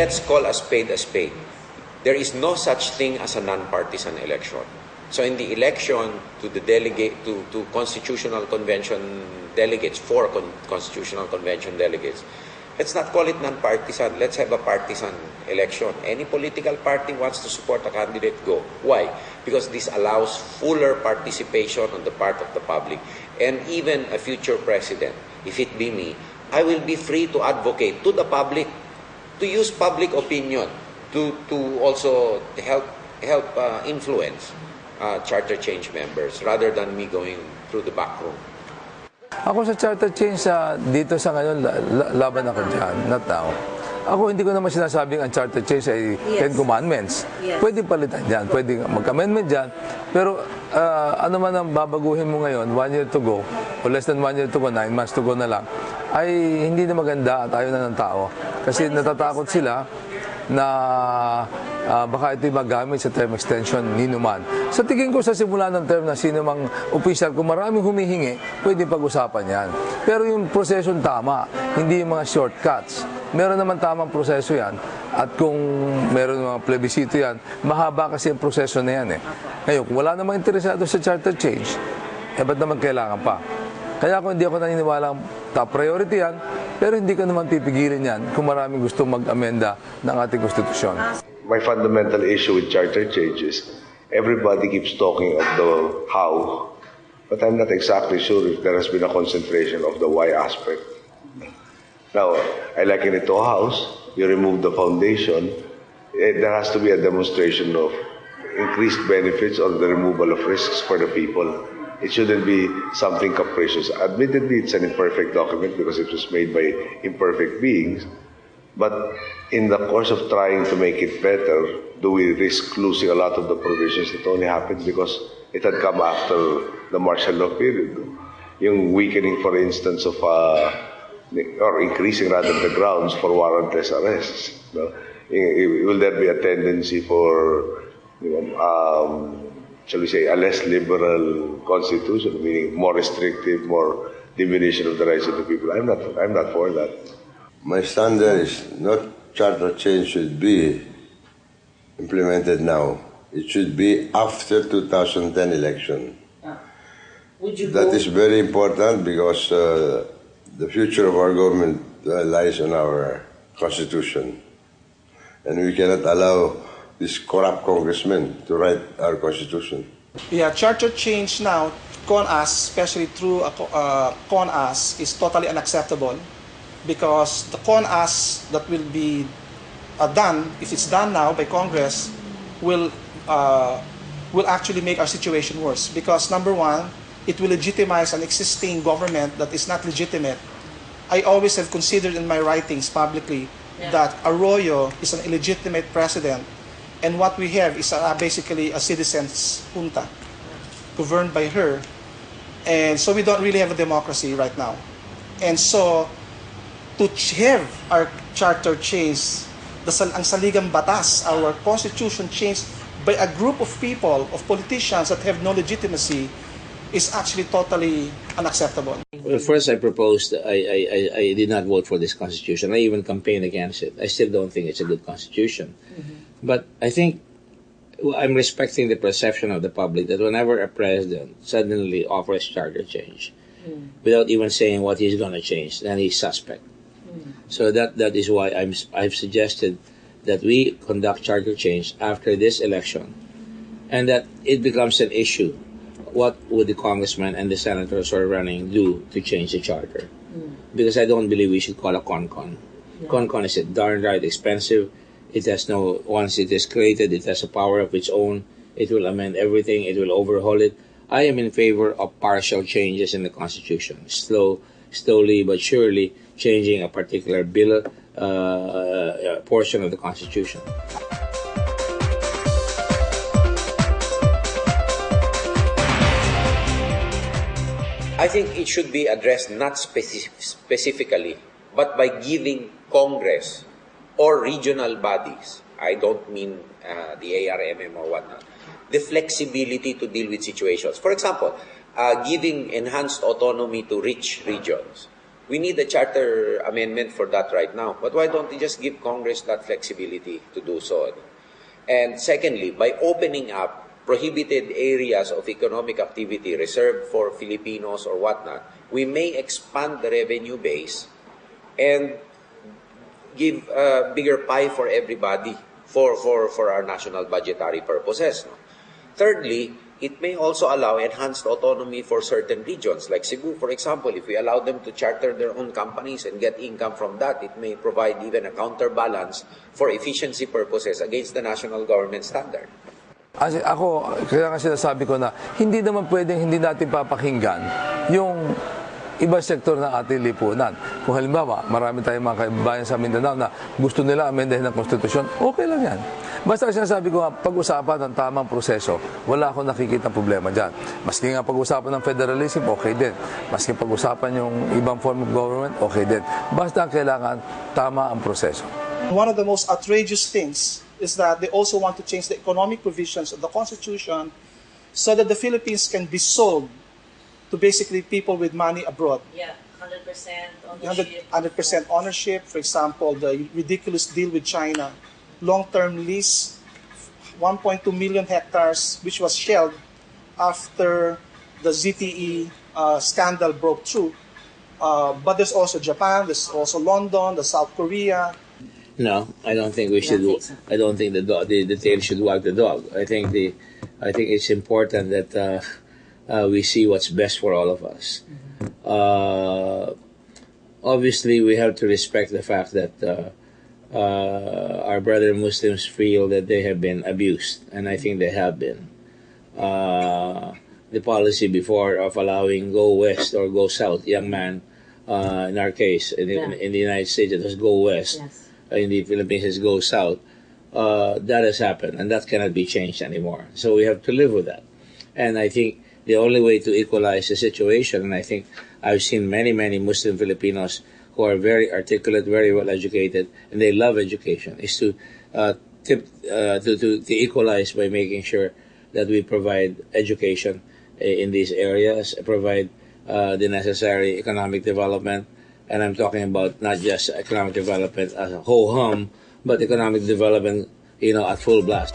let's call a spade a spade. There is no such thing as a non-partisan election. So in the election to the to Constitutional Convention delegates, Constitutional Convention delegates, let's not call it non-partisan. Let's have a partisan election. Any political party wants to support a candidate, go. Why? Because this allows fuller participation on the part of the public. And even a future president, if it be me, I will be free to advocate to the public, to use public opinion, to also help influence charter change members rather than me going through the back room. Ako sa charter change, dito sa ngayon, laban ako dyan, not now. Ako hindi ko naman sinasabing ang charter change ay 10 commandments. Pwede palitan dyan, pwede mag-amendment dyan. Pero ano man ang babaguhin mo ngayon, 1 year to go, o less than 1 year to go, 9 months to go na lang, ay hindi na maganda at ayaw na ng tao. Kasi natatakot sila na baka ito'y magamit sa term extension ni numan. Sa tingin ko sa simula ng term na sino mang opisyal, kung maraming humihingi, pwede pag-usapan yan. Pero yung prosesyon tama, hindi yung mga shortcuts. Meron naman tamang proseso yan. At kung meron mga plebisito yan, mahaba kasi yung proseso na yan eh. Ngayon, kung wala namang interesado sa charter change, ba't naman kailangan pa? Kaya kung hindi ako naniniwala top priority yan, pero hindi ko naman pipigilin yan kung maraming gusto mag-amenda ng ating konstitusyon. My fundamental issue with charter change is everybody keeps talking of the how, but I'm not exactly sure if there has been a concentration of the why aspect. Now, I liken it to a house. You remove the foundation, there has to be a demonstration of increased benefits or the removal of risks for the people. It shouldn't be something capricious. Admittedly, it's an imperfect document because it was made by imperfect beings. But in the course of trying to make it better, do we risk losing a lot of the provisions that only happened because it had come after the martial law period? Yung weakening, for instance, of or increasing rather the grounds for warrantless arrests. No? Will there be a tendency for, shall we say, a less liberal constitution, meaning more restrictive, more diminution of the rights of the people? I'm not for that. My standard is not charter change should be implemented now. It should be after 2010 election. That is very important because the future of our government lies on our constitution. And we cannot allow these corrupt congressmen to write our constitution. Yeah, charter change now, CONAS, especially through CONAS, is totally unacceptable because the CONAS that will be done, if it's done now by Congress, will actually make our situation worse. Because number one, it will legitimize an existing government that is not legitimate. I always have considered in my writings publicly that Arroyo is an illegitimate president, and what we have is basically a citizens' junta governed by her, and so we don't really have a democracy right now. And so to have our charter changed, ang saligang batas, our constitution changed by a group of people, of politicians that have no legitimacy, is actually totally unacceptable. Well, first I proposed, I did not vote for this constitution. I even campaigned against it. I still don't think it's a good constitution. But I think I'm respecting the perception of the public that whenever a president suddenly offers charter change, without even saying what he's going to change, then he's suspect. So that is why I've suggested that we conduct charter change after this election, and that it becomes an issue. What would the congressmen and the senators who are running do to change the charter? Because I don't believe we should call a con-con. Con-con is darn right expensive. It has no, once it is created, it has a power of its own. It will amend everything. It will overhaul it. I am in favor of partial changes in the Constitution. Slowly but surely changing a particular bill, portion of the Constitution. I think it should be addressed not specifically, but by giving Congress or regional bodies, I don't mean the ARMM or whatnot, the flexibility to deal with situations. For example, giving enhanced autonomy to rich regions We need a charter amendment for that right now. But why don't we just give Congress that flexibility to do so? And secondly, by opening up prohibited areas of economic activity reserved for Filipinos or whatnot, we may expand the revenue base and give a bigger pie for everybody for our national budgetary purposes. No? Thirdly, it may also allow enhanced autonomy for certain regions. Like Cebu, for example, if we allow them to charter their own companies and get income from that, it may provide even a counterbalance for efficiency purposes against the national government standard. Kasi ako, kaya nga sinasabi ko na hindi naman pwedeng hindi natin papakinggan yung ibang sektor ng ating lipunan. Kung halimbawa, marami tayong mga kaibayan sa Mindanao na gusto nila amendahin ng konstitusyon, okay lang yan. Basta sinasabi ko nga, pag-usapan ng tamang proseso, wala akong nakikita problema dyan. Maski nga pag-usapan ng federalism, okay din. Maski pag-usapan yung ibang form of government, okay din. Basta kailangan tama ang proseso. One of the most outrageous things is that they also want to change the economic provisions of the Constitution so that the Philippines can be sold to basically people with money abroad. Yeah, 100% ownership. 100% ownership. For example, the ridiculous deal with China. Long-term lease, 1.2 million hectares, which was shelved after the ZTE scandal broke through. But there's also Japan, there's also London, there's South Korea. No, I don't think we should. think so. I don't think the tail should wag the dog. I think it's important that we see what's best for all of us. Obviously, we have to respect the fact that our brother Muslims feel that they have been abused, and I think they have been. The policy before of allowing go west or go south, young man, in our case, in the United States, it was go west. Yes. In the Philippines, it's go south. That has happened, and that cannot be changed anymore. So we have to live with that. And I think the only way to equalize the situation, and I think I've seen many Muslim Filipinos who are very articulate, very well educated, and they love education, is to equalize by making sure that we provide education in these areas, provide the necessary economic development, and I'm talking about not just economic development as a ho-hum, but economic development, at full blast.